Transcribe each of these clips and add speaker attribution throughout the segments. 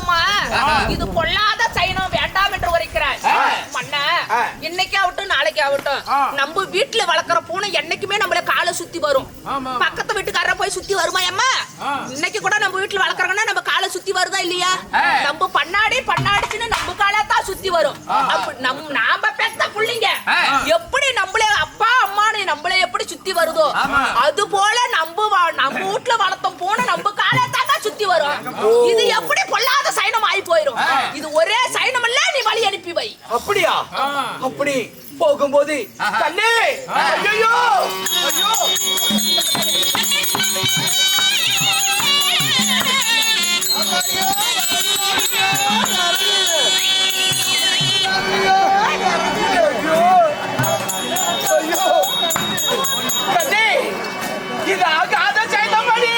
Speaker 1: சைனமா இது பொல்லாத சைனம் வேண்டாம் என்று உரைக்கிறார் மன்னா. இன்னைக்கு ஆகட்டும் நாளைக்கு ஆகட்டும் நம்ம வீட்டுல வளர்க்குற பூனை என்னைக்குமே நம்மள காலை சுத்தி வரும். பக்கத்து வீட்டுக்காரர போய் சுத்தி வருமா அம்மா? இன்னைக்கு கூட நம்ம வீட்டுல வளர்க்குறாங்கன்னா நம்ம காலை சுத்தி வருதா இல்லையா? நம்ம பண்ணாடிச்சுன்னு நம்ம காலை தான் சுத்தி வரும். நாம பெத்த புள்ளிங்க எப்படி நம்மளே அப்பா அம்மானு நம்மளே எப்படி சுத்தி வருதோ அது போல நம்ம வீட்டுல வளர்த்த பூனை நம்ம காலை தான் சுத்தி வரும். இது எப்படி பொல்லாத சைனம் ஆகி போயிரும். இது ஒரே சைனம் இல்ல, நீ வழி அனுப்பி வை.
Speaker 2: அப்படியா? அப்படி போகும்போது கண்ணே ஐயோ ஐயோ கண்ணே இது ஆகாத சைனமணி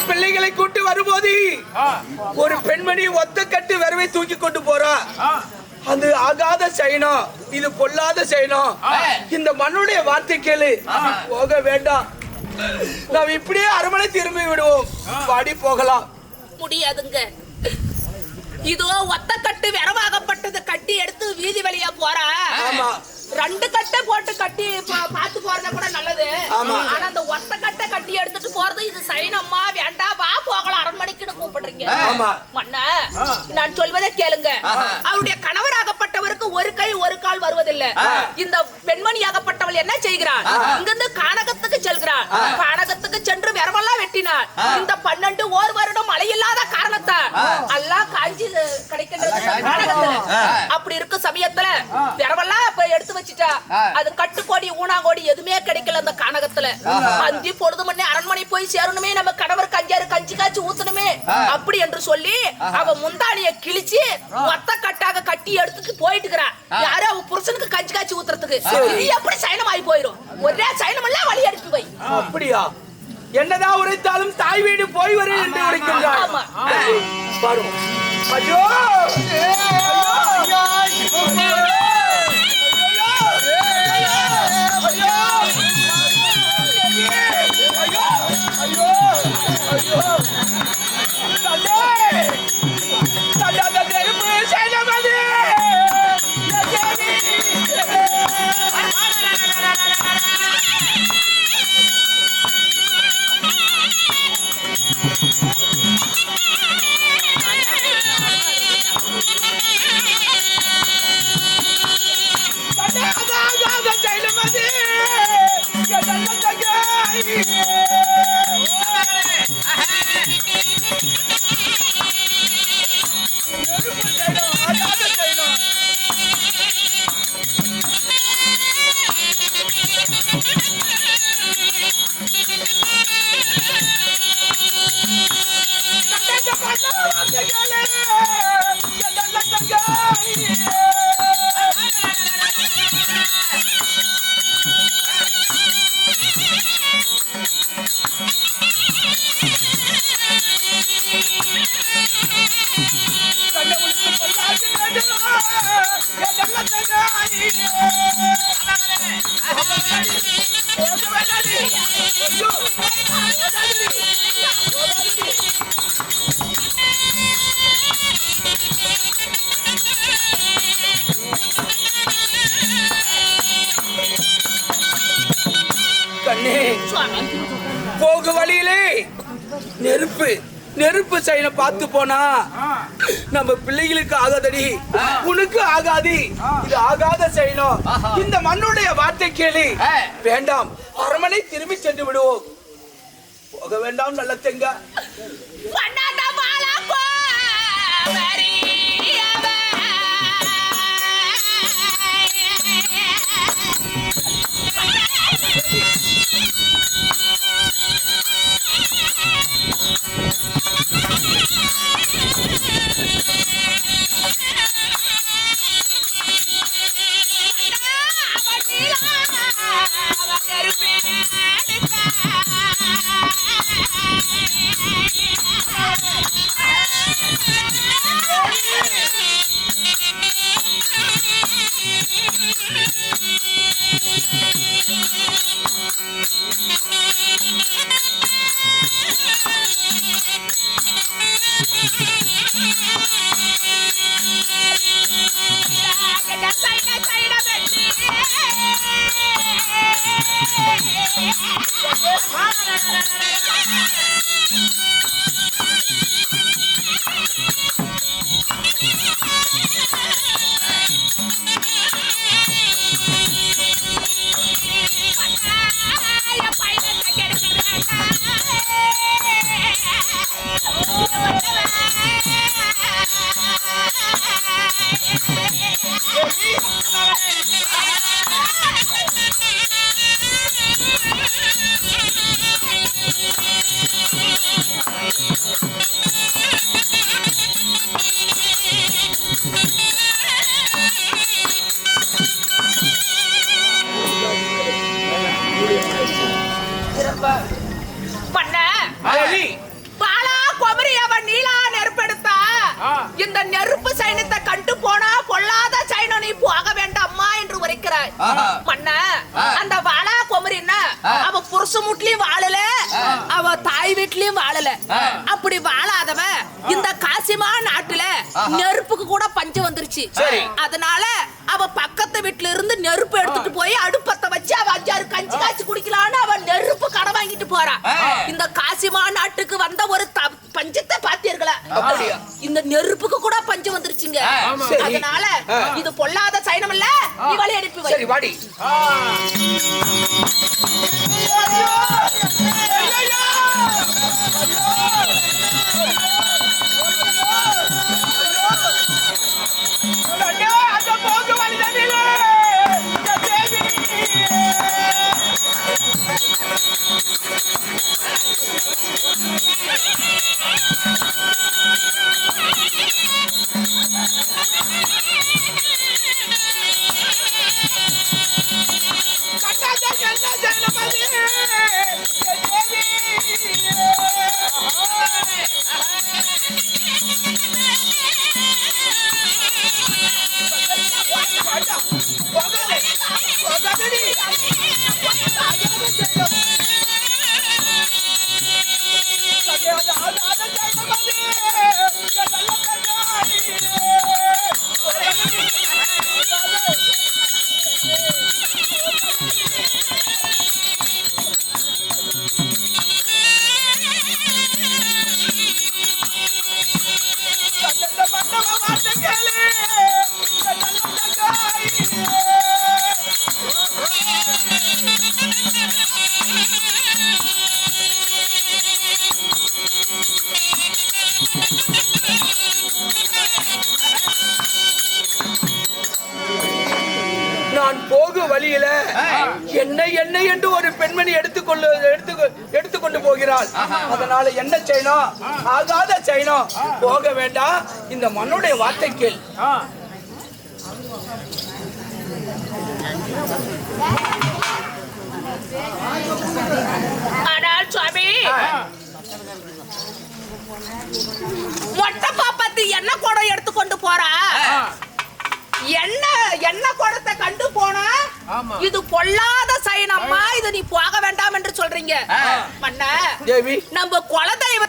Speaker 2: பிள்ளைகளை கூட்டி வரும்போது ஒரு பெண்மணி ஒத்த கட்டு விரவை தூக்கி கொண்டு போறா. அது ஆகாத சைனம், இது பொல்லாத சைனம். இந்த மண்ணுடைய வார்த்தை கேளு, போக வேண்டாம். நாம் இப்படியே அரண்மனை திரும்பி விடுவோம். பாடி போகலாம்.
Speaker 1: முடியாதுங்க. இதோ ஒத்த கட்டு விரவாகப்பட்டது கட்டி எடுத்து வீதி வழியா போறா. ரெண்டு கட்டை போட்டு கட்டி பாத்து போறத கூட நல்லது. ஆனா அந்த ஒத்த கட்டை கட்டி எடுத்துட்டு போறது இது சைனம்மா வேண்டாம், வா போகலாம் அரண்மனைக்குன்னு கூப்பிடுறீங்க. மன்னா நான் சொல்வதை கேளுங்க. அவருடைய கணவராகப்பட்டவருக்கு ஒரு கை ஒரு கால் வருவதில்லை. இந்த பெண்மணியாகப்பட்டவள் என்ன செய்கிறார்? இங்கிருந்து கானகத்துக்கு செல்கிறார். கானகத்துக்கு சென்று விரவெல்லாம் வெட்டினார். இந்த 12 வருடம் மழை இல்லாத காரணத்தால் எல்லாம் காஞ்சி கிடைக்கின்றது கானகத்துல. அப்படி இருக்க சமயத்துல விரவெல்லாம் எடுத்து வச்சுட்டா. அது கட்டுக்கோடி ஊனாங்கோடி எதுவுமே கிடைக்கல அந்த கானகத்துல. அந்தி பொழுது மணி அரண்மனை போய் சேரணுமே, நம்ம கணவர் கஞ்சாரு கஞ்சி காய்ச்சி ஊத்தணுமே அப்படி என்று சொல்லி அவ முந்தானிய கிழிச்சு ஒத்த கட்டாக கட்டி எடுத்துட்டு போயிட்டு இருக்கிறா. யாரும் அவ புருஷனுக்கு கஞ்சி காய்ச்சி ஊத்துறதுக்கு. இது எப்படி சைனம் ஆகி போயிரும். ஒரே சைனம் எல்லாம் வழி அனுப்பி வை.
Speaker 2: அப்படியா? என்னதான் உரைத்தாலும் தாய் வீடு போய் வரு என்று உரைக்கின்றார். பாரு ஐயோ நெருப்பு நெருப்பு சைன பார்த்து போனா நம்ம பிள்ளைகளுக்கு ஆகாதடி, உனக்கு ஆகாதி. இது ஆகாத சைனம். இந்த மண்ணுடைய வார்த்தை கேளு. வேண்டாம், அரமனை திரும்பி சென்று விடுவோம். போக வேண்டாம் நல்ல தெங்க.
Speaker 1: இந்த நெருப்பு சைனத்தை கண்டு போனா பொல்லாத சைனம் நீ போக வேண்டாம்மா என்று உரைக்கிறாய். மன்ன அந்த வாழா குமரின்னா அவ புருஷ வீட்லயும் வாழல, அவ தாய் வீட்லயும் வாழல. அப்படி வாழாதவ இந்த காசிமா நாட்டுல நெருப்புக்கு கூட பஞ்சம் வந்துருச்சு. அதனால அவ பக்கத்து வீட்டுல இருந்து நெருப்பு எடுத்துட்டு போய் அடுப்பத்தை வச்சு அவ 5-6 கஞ்சி காய்ச்சி குடிக்கலான்னு அவ நெருப்பு கடை வாங்கிட்டு போறா. இந்த காசிமா நாட்டுக்கு வந்த ஒரு பஞ்சத்தை பாத்தீர்களா? இந்த நெருப்புக்கு கூட பஞ்சம் வந்துருச்சுங்க. அதனால இது பொல்லாத சைனம் இல்ல, நீ வழி அனுப்பி வை.
Speaker 2: சரி வாடி. நான் போக வழியில என்ன என்ன என்று ஒரு பெண்மணி எடுத்துக்கொண்டு போகிறாள். அதனால என்ன செய்யணும்? ஆகாத செய்யணும். போக வேண்டாம், இந்த மண்ணுடைய வார்த்தை கேள்.
Speaker 1: ஆனால் சுவாமி, மொட்டை பாப்பாத்தி என்ன குடம் எடுத்துக்கொண்டு போறா? என்ன குடத்தை கண்டு போனா இது பொல்லாத சைனம்மா, இது நீ போக வேண்டாம் என்று சொல்றீங்க. மன்ன, நம்ம குலதெய்வ